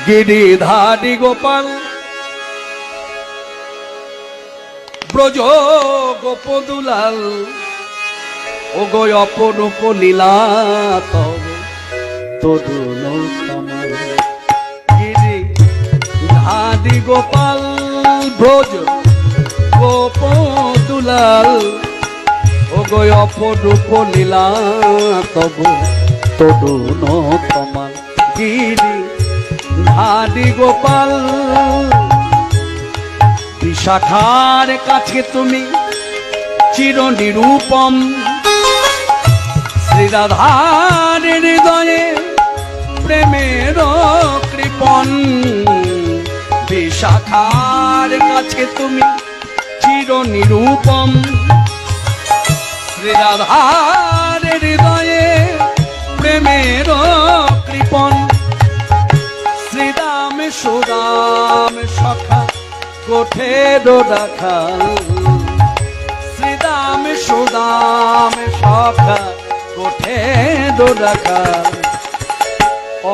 গিরিধারী গোপাল ব্রজ গোপদুলাল ও গো অপরূপ লীলা তব তরুণ কমল। গিরিধারী গোপাল ব্রজ গোপদুলাল ও গো অপরূপ লীলা তব তরুণ কমল। গিরিধারী গোপাল বিশাখার কাছে তুমি চির নিরূপম, শ্রীরাধার হৃদয়ে প্রেমের কৃপণ। বিশাখার কাছে তুমি চির নিরূপম, শ্রীরাধার হৃদয়ে প্রেমের কৃপণ। শ্রীরাম সুদাম সখা কোঠের রাখাল, শ্রীরাম সুদাম সখা কোঠের রাখাল।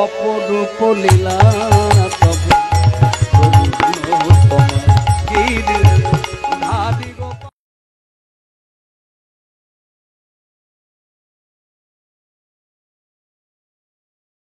অপরূপ লীলা